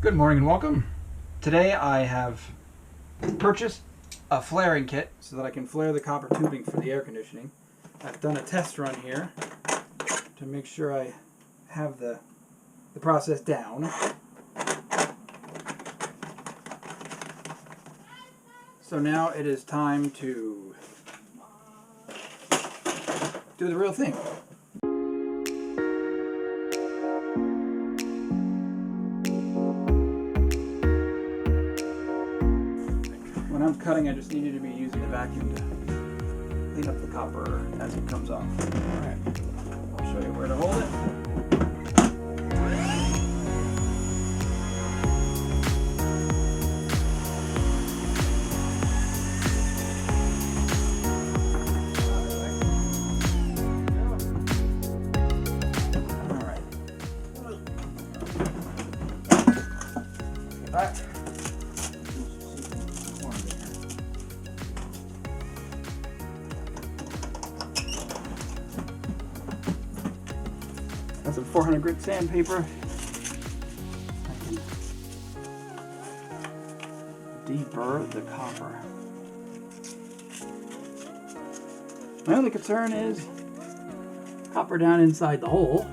Good morning and welcome. Today I have purchased a flaring kit so that I can flare the copper tubing for the air conditioning. I've done a test run here to make sure I have the process down. So now it is time to do the real thing. When I'm cutting, I just needed to be using the vacuum to clean up the copper as it comes off. Alright, I'll show you where to hold it. Alright. That's some 400 grit sandpaper. I can deburr the copper. My only concern is copper down inside the hole.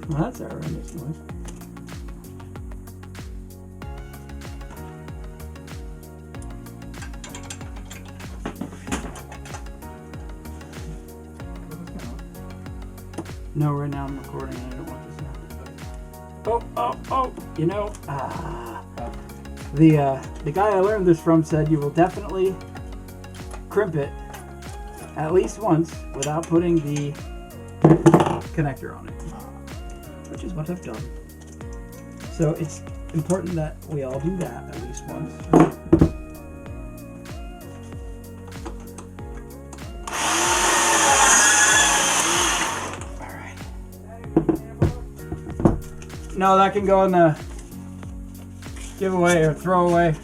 Well, that's a horrendous noise. No, right now I'm recording and I don't want this now. You know, the guy I learned this from said you will definitely crimp it at least once without putting the connector on it. Which is what I've done. So it's important that we all do that at least once. Alright. No, that can go in the giveaway or throwaway.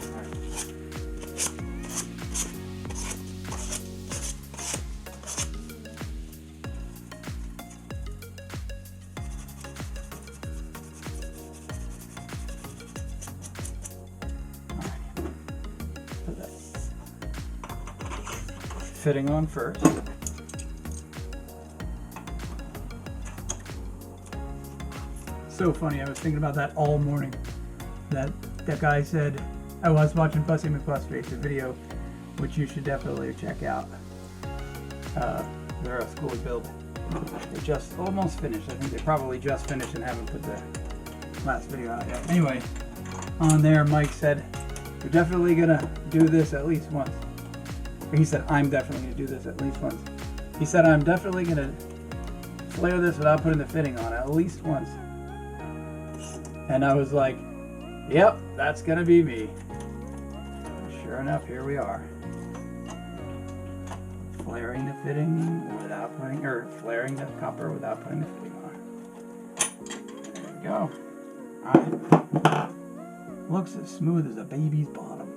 Fitting on first. So funny, I was thinking about that all morning. That guy said, I was watching Bussy McBuster's video, which you should definitely check out. They're a Skoolie build. They just almost finished. I think they probably just finished and haven't put the last video out yet. Anyway, on there Mike said, we're definitely gonna do this at least once. He said, I'm definitely going to do this at least once. He said, I'm definitely going to flare this without putting the fitting on at least once. And I was like, yep, that's going to be me. Sure enough, here we are. Flaring the fitting without putting, or flaring the copper without putting the fitting on. There we go. Alright. Looks as smooth as a baby's bottom.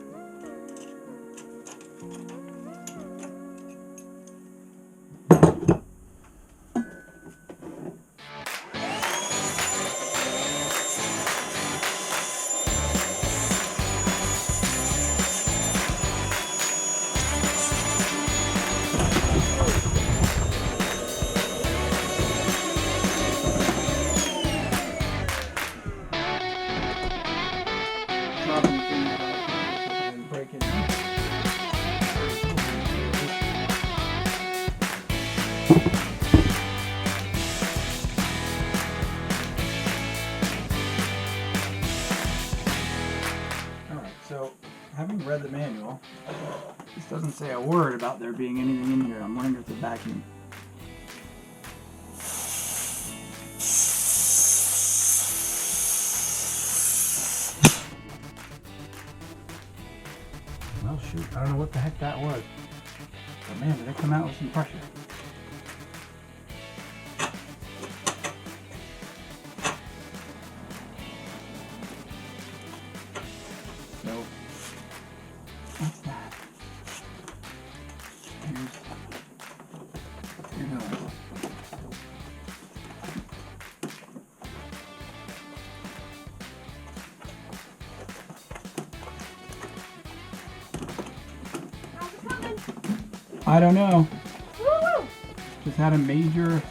So, having read the manual, this doesn't say a word about there being anything in here. I'm wondering if it's a vacuum. Well, shoot, I don't know what the heck that was. But man, did it come out with some pressure. I don't know. Woo! Just had a major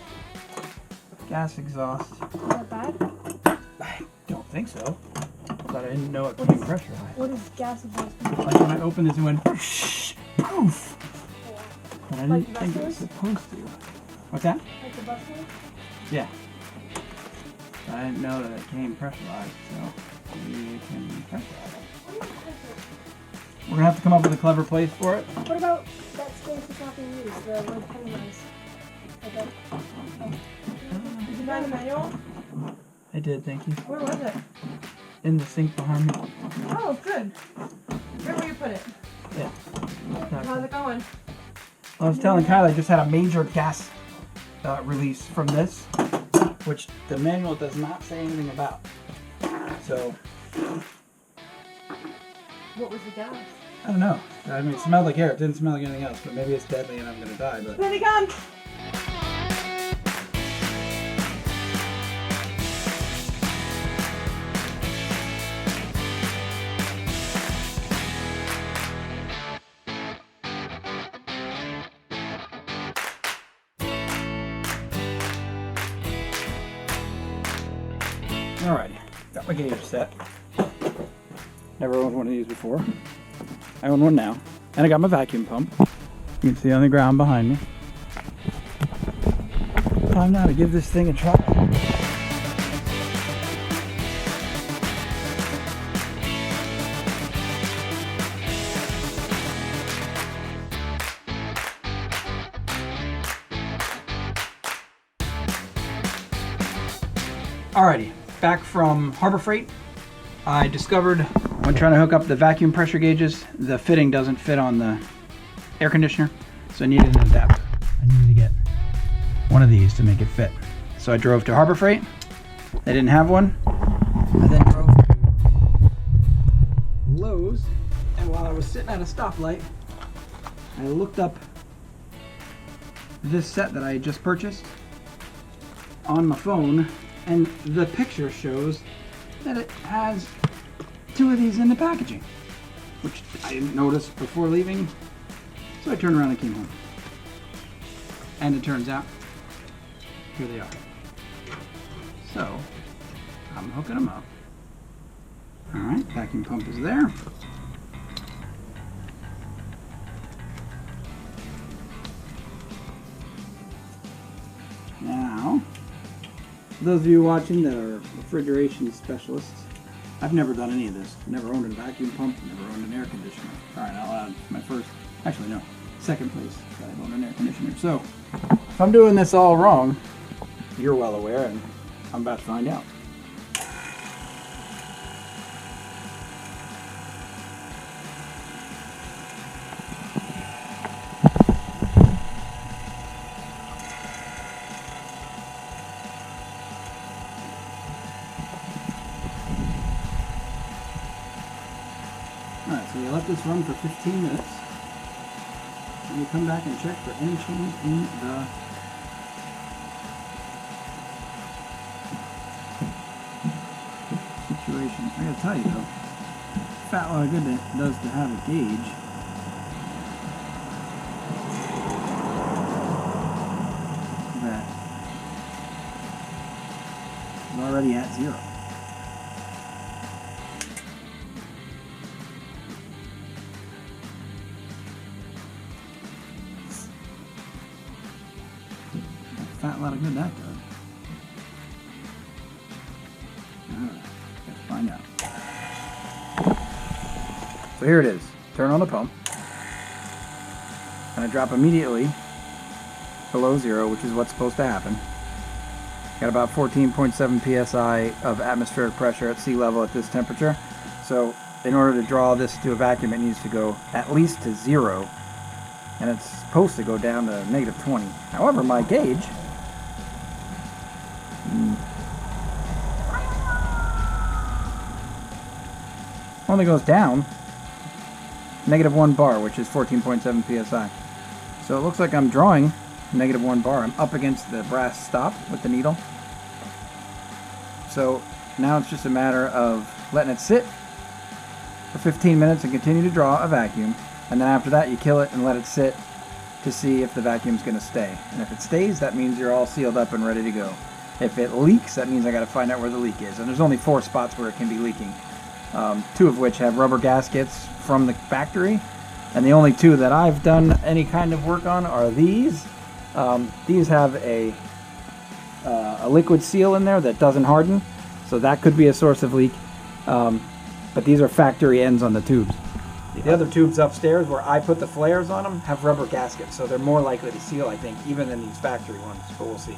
gas exhaust. Is that bad? I don't think so. But I didn't know it came pressurized. What is gas exhaust? Like when I opened this, it went poof. But I Like didn't the think it was bus supposed to. What's that? Like the bus one? Yeah. I didn't know that it came pressurized, so maybe it can pressurize it. We're gonna have to come up with a clever place for it. What about that space that's not being used? The red penalized. Okay. Oh. Did you buy the manual? I did, thank you. Where was it? In the sink behind me. Oh, good. Where will you put it? Yeah. How's it going? I was telling Kyle I just had a major gas release from this, which the manual does not say anything about. So, What was the gas? I don't know. I mean, it smelled like air. It didn't smell like anything else, but maybe it's deadly and I'm gonna die. But Spin the gun! alrighty, got my gauge set. Never owned one of these before. I own one now. And I got my vacuum pump. You can see on the ground behind me. Time now to give this thing a try. Alrighty, back from Harbor Freight. I discovered when trying to hook up the vacuum pressure gauges, the fitting doesn't fit on the air conditioner, so I needed an adapter. I needed to get one of these to make it fit. So I drove to Harbor Freight. They didn't have one. I then drove to Lowe's, and while I was sitting at a stoplight, I looked up this set that I had just purchased on my phone, and the picture shows that it has two of these in the packaging, which I didn't notice before leaving, so I turned around and came home. And it turns out, here they are. So, I'm hooking them up. Alright, vacuum pump is there. Now, for those of you watching that are refrigeration specialists, I've never done any of this. Never owned a vacuum pump, never owned an air conditioner. Crying out loud, my first, actually no, second place that I've owned an air conditioner. So, if I'm doing this all wrong, you're well aware, and I'm about to find out. Alright, so you let this run for 15 minutes. And you come back and check for any change in the situation. I gotta tell you though, fat lot of good it does to have a gauge. That is already at 0. Fat lot of good that does. Alright, let's find out. So here it is. Turn on the pump. And I drop immediately below 0, which is what's supposed to happen. Got about 14.7 psi of atmospheric pressure at sea level at this temperature. So in order to draw this to a vacuum, it needs to go at least to 0. And it's supposed to go down to -20. However, my gauge only goes down -1 bar, which is 14.7 psi. So it looks like I'm drawing -1 bar. I'm up against the brass stop with the needle. So now it's just a matter of letting it sit for 15 minutes and continue to draw a vacuum. And then after that you kill it and let it sit to see if the vacuum's going to stay. And if it stays, that means you're all sealed up and ready to go. If it leaks, that means I got to find out where the leak is. And there's only 4 spots where it can be leaking. 2 of which have rubber gaskets from the factory. And the only 2 that I've done any kind of work on are these. These have a liquid seal in there that doesn't harden. So that could be a source of leak. But these are factory ends on the tubes. The other tubes upstairs where I put the flares on them have rubber gaskets. So they're more likely to seal, I think, even than these factory ones. But we'll see.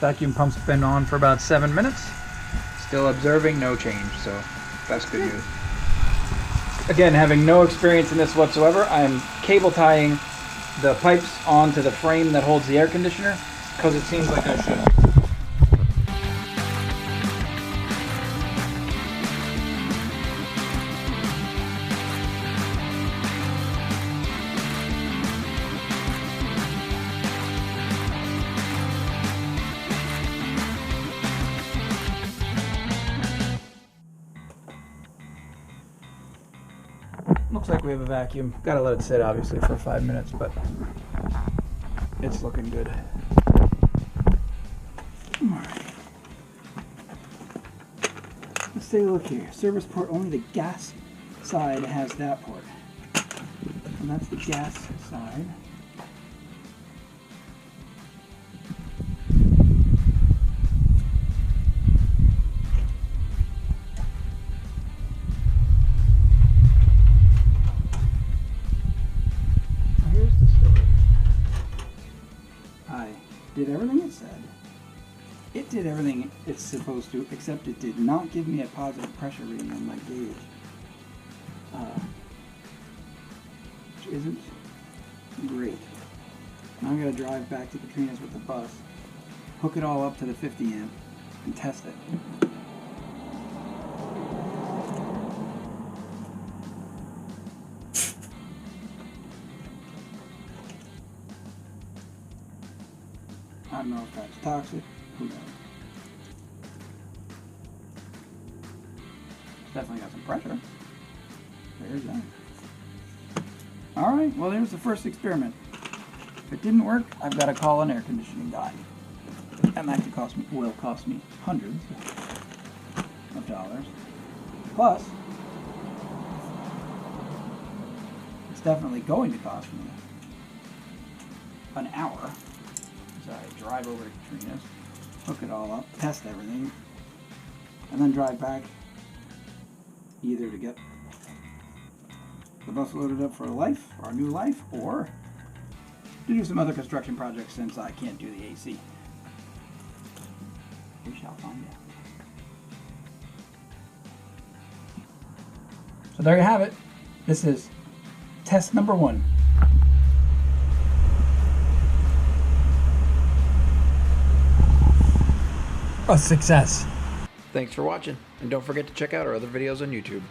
Vacuum pump's been on for about 7 minutes. Still observing, no change, so that's good news. Again, having no experience in this whatsoever, I'm cable tying the pipes onto the frame that holds the air conditioner because it seems like I should. Looks like we have a vacuum. Gotta let it sit, obviously, for 5 minutes, but it's looking good. Alright. Let's take a look here. Service port, only the gas side has that port. And that's the gas side. Did everything it said. It did everything it's supposed to, except it did not give me a positive pressure reading on my gauge. Which isn't great. Now I'm going to drive back to Katrina's with the bus, hook it all up to the 50 amp, and test it. I don't know if that's toxic. Who knows? It's definitely got some pressure. There's that. Alright, well there's the first experiment. If it didn't work, I've got to call an air conditioning guy. That might will cost me hundreds of dollars. Plus, it's definitely going to cost me an hour. I drive over to Katrina's, hook it all up, test everything, and then drive back either to get the bus loaded up for a life, or a new life, or to do some other construction projects since I can't do the AC. We shall find out. So there you have it. This is test number 1. A success. Thanks for watching, and don't forget to check out our other videos on YouTube.